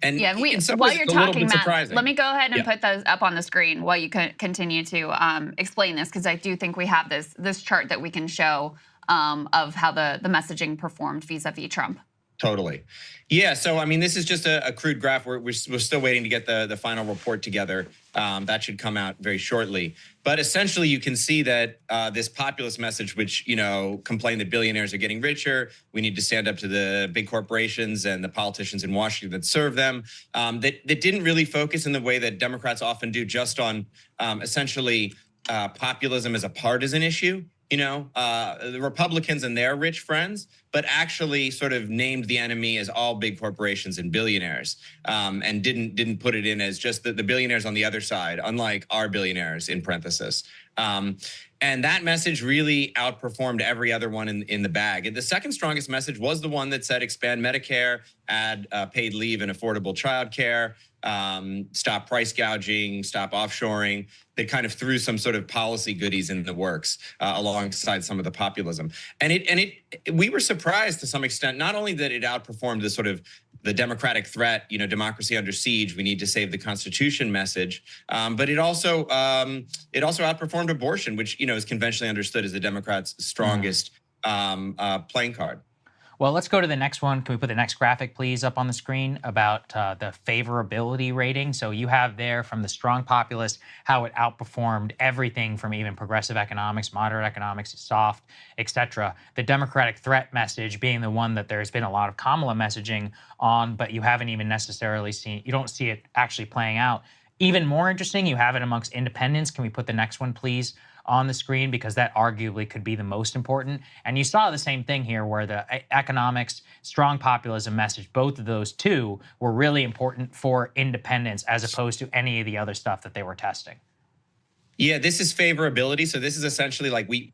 And yeah, in some while ways, you're it's a little talking, bit Matt, surprising. let me go ahead and Yeah. put those up on the screen while you continue to explain this, because I do think we have this chart that we can show of how the messaging performed vis-a-vis Trump. Totally. Yeah. So, I mean, this is just a crude graph. We're still waiting to get the final report together. That should come out very shortly. But essentially, you can see that this populist message, which, complain that billionaires are getting richer, we need to stand up to the big corporations and the politicians in Washington that serve them, that didn't really focus in the way that Democrats often do, just on essentially populism as a partisan issue. The Republicans and their rich friends, but actually sort of named the enemy as all big corporations and billionaires, and didn't put it in as just the billionaires on the other side, unlike our billionaires in parenthesis. And that message really outperformed every other one in the bag. And the second strongest message was the one that said expand Medicare, add paid leave and affordable childcare, stop price gouging, stop offshoring. They kind of threw some sort of policy goodies in the works alongside some of the populism. And we were surprised to some extent, not only that it outperformed the sort of the democratic threat, democracy under siege, we need to save the Constitution message, but it also outperformed abortion, which is conventionally understood as the Democrats' strongest playing card. Well, let's go to the next one. Can we put the next graphic, please, up on the screen about the favorability rating? So you have there from the strong populist how it outperformed everything from even progressive economics, moderate economics, soft, etc. The Democratic threat message being the one that there's been a lot of Kamala messaging on, but you haven't even necessarily seen, you don't see it actually playing out. Even more interesting, you have it amongst independents. Can we put the next one, please, on the screen, because that arguably could be the most important. And you saw the same thing here where the economics, strong populism message, both of those two were really important for independents as opposed to any of the other stuff that they were testing. Yeah, this is favorability. So this is essentially like we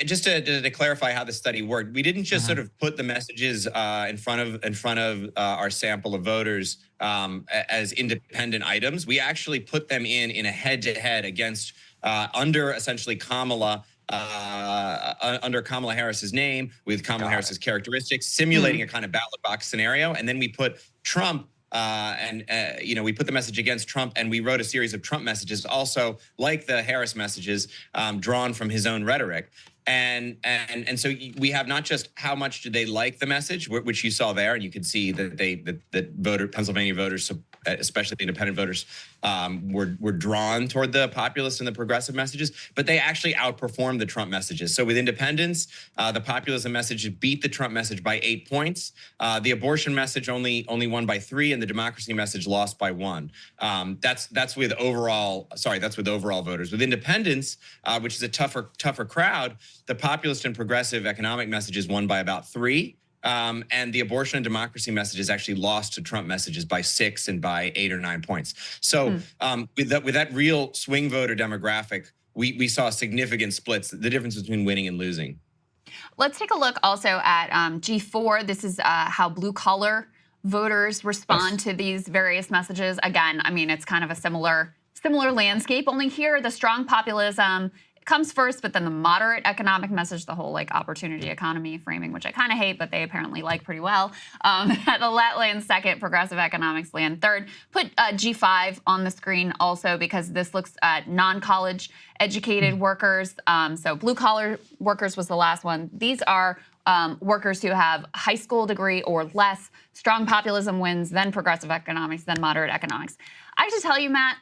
just to clarify how the study worked. We didn't just sort of put the messages in front of our sample of voters as independent items. We actually put them in a head-to-head against under essentially Kamala. Under Kamala Harris's name, with Kamala Harris's characteristics, simulating a kind of ballot box scenario, and then we put Trump. We put the message against Trump, and we wrote a series of Trump messages, also like the Harris messages, drawn from his own rhetoric. And so we have not just how much do they like the message, which you saw there, and you can see that Pennsylvania voters, especially the independent voters, were drawn toward the populist and the progressive messages, but they actually outperformed the Trump messages. So with independents, the populism message beat the Trump message by 8 points. The abortion message only won by 3, and the democracy message lost by 1. That's with overall voters. With independents, which is a tougher crowd, the populist and progressive economic messages won by about 3. And the abortion and democracy messages actually lost to Trump messages by 6 and by 8 or 9 points. So with that real swing voter demographic, we saw significant splits, the difference between winning and losing. Let's take a look also at G4. This is how blue collar voters respond to these various messages. Again, I mean, it's kind of a similar landscape, only here the strong populism comes first, but then the moderate economic message, the whole opportunity economy framing, which I kind of hate, but they apparently like pretty well. That lands second, progressive economics land third. Put G5 on the screen also, because this looks at non-college educated workers. So blue collar workers was the last one. These are workers who have a high school degree or less. Strong populism wins, then progressive economics, then moderate economics. I have to tell you, Matt,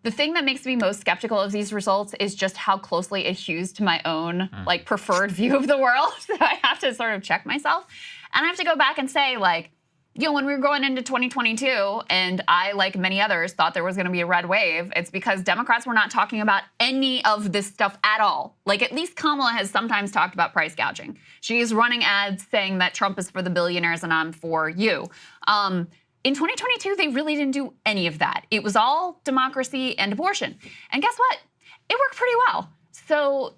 the thing that makes me most skeptical of these results is just how closely it hews to my own preferred view of the world. So I have to sort of check myself. And I have to go back and say, when we were going into 2022, and I, like many others, thought there was going to be a red wave, it's because Democrats were not talking about any of this stuff at all. At least Kamala has sometimes talked about price gouging. She is running ads saying that Trump is for the billionaires and I'm for you. In 2022, they really didn't do any of that. It was all democracy and abortion. And guess what? It worked pretty well. So,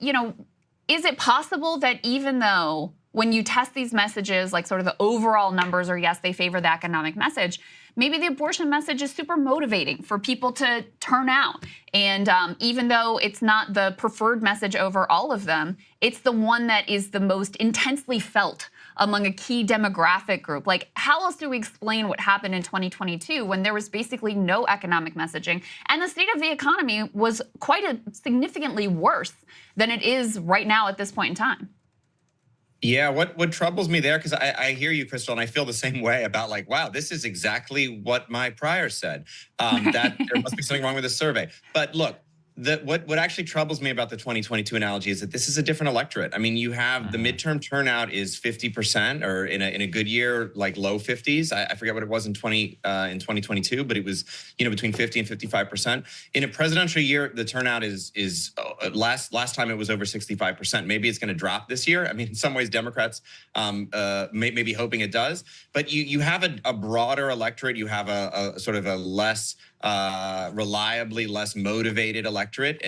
is it possible that even though when you test these messages, sort of the overall numbers are, yes, they favor the economic message, maybe the abortion message is super motivating for people to turn out. And even though it's not the preferred message over all of them, it's the one that is the most intensely felt among a key demographic group. Like, how else do we explain what happened in 2022 when there was basically no economic messaging and the state of the economy was quite significantly worse than it is right now at this point in time? Yeah, what troubles me there, because I hear you, Crystal, and I feel the same way about like, wow, this is exactly what my prior said. That there must be something wrong with the survey. But look, what actually troubles me about the 2022 analogy is that this is a different electorate. I mean, you have the midterm turnout is 50%, or in a good year, like low 50s. I forget what it was in 2022, but it was between 50 and 55%. In a presidential year, the turnout is last time it was over 65%. Maybe it's going to drop this year. I mean, in some ways, Democrats may be hoping it does. But you have a broader electorate. You have a sort of a less reliably less motivated electorate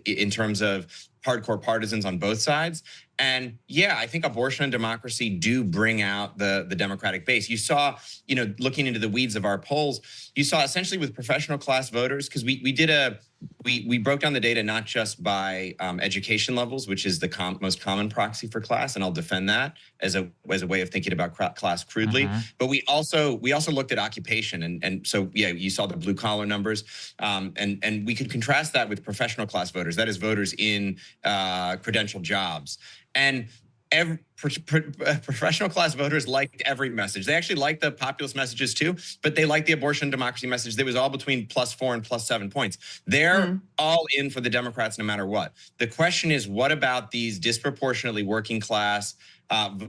in terms of hardcore partisans on both sides. And yeah, I think abortion and democracy do bring out the Democratic base. You saw, looking into the weeds of our polls, you saw essentially with professional class voters, because we broke down the data not just by education levels, which is the most common proxy for class, and I'll defend that as a way of thinking about class crudely. But we also looked at occupation, and so yeah, you saw the blue collar numbers, and we could contrast that with professional class voters. That is voters in credentialed jobs. And professional class voters liked every message. They actually liked the populist messages too, but they liked the abortion democracy message. That was all between +4 and +7 points. They're all in for the Democrats no matter what. The question is, what about these disproportionately working class,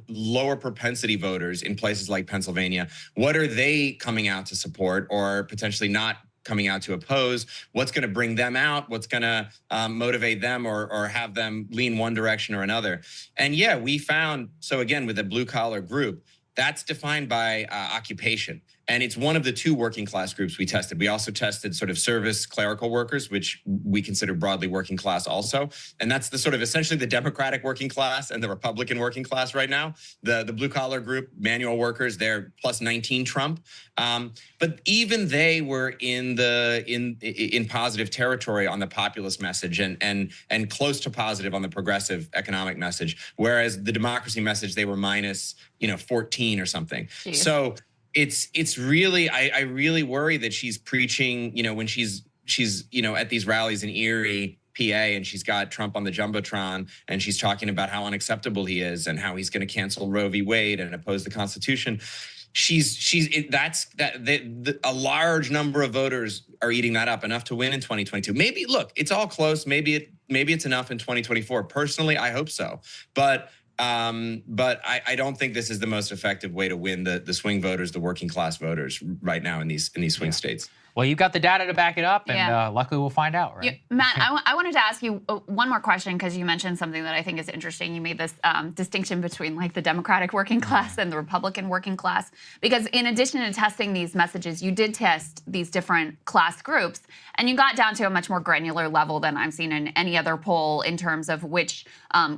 lower propensity voters in places like Pennsylvania? What are they coming out to support or potentially not coming out to oppose? What's going to bring them out? What's going to motivate them or have them lean one direction or another? And yeah, we found, so again, with a blue collar group, that's defined by occupation. And it's one of the two working class groups we tested. We also tested sort of service clerical workers, which we consider broadly working class also. And that's the sort of essentially the Democratic working class and the Republican working class right now. The blue collar group, manual workers, they're +19 Trump. But even they were in positive territory on the populist message and close to positive on the progressive economic message. Whereas the democracy message, they were minus 14 or something. Jeez. So it's really, I really worry that she's preaching, when she's at these rallies in Erie, PA, and she's got Trump on the Jumbotron, and she's talking about how unacceptable he is and how he's going to cancel Roe v. Wade and oppose the Constitution. A large number of voters are eating that up enough to win in 2022. Maybe, look, it's all close. Maybe it's enough in 2024. Personally, I hope so. But I don't think this is the most effective way to win the swing voters, the working class voters right now in these swing states. Well, you've got the data to back it up, and luckily we'll find out, right? Matt, I wanted to ask you one more question, because you mentioned something that I think is interesting. You made this distinction between like the Democratic working class and the Republican working class, because in addition to testing these messages, you did test these different class groups, and you got down to a much more granular level than I've seen in any other poll in terms of which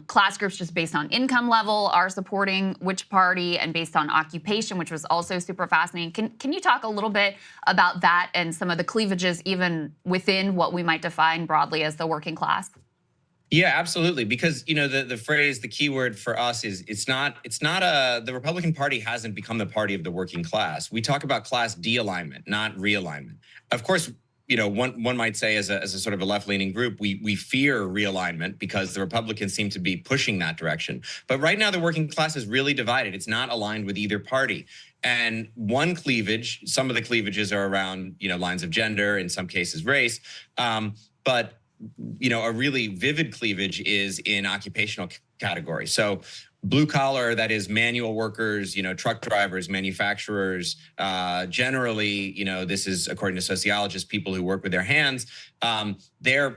class groups, just based on income level, are supporting which party, and based on occupation, which was also super fascinating. Can you talk a little bit about that and some of the cleavages even within what we might define broadly as the working class? Yeah, absolutely. Because, the phrase, the keyword for us is the Republican Party hasn't become the party of the working class. We talk about class de-alignment, not realignment. Of course, one might say as a sort of a left-leaning group, we fear realignment because the Republicans seem to be pushing that direction. But right now, the working class is really divided. It's not aligned with either party. And one cleavage, some of the cleavages are around, lines of gender, in some cases race. But, a really vivid cleavage is in occupational category. So blue collar, that is manual workers, truck drivers, manufacturers, generally, this is according to sociologists, people who work with their hands. They're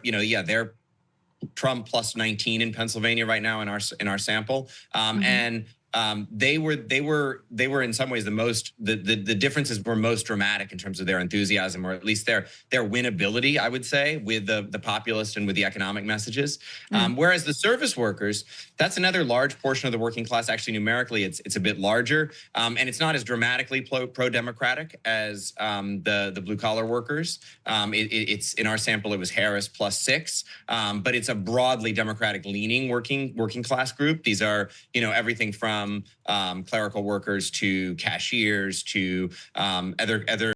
Trump +19 in Pennsylvania right now in our sample. And they were in some ways the differences were most dramatic in terms of their enthusiasm, or at least their winnability, I would say, with the populist and with the economic messages. Whereas the service workers, that's another large portion of the working class. Actually, numerically, it's a bit larger, and it's not as dramatically pro-democratic as the blue collar workers. It's in our sample, it was Harris +6, but it's a broadly Democratic leaning working class group. These are everything from from clerical workers to cashiers to other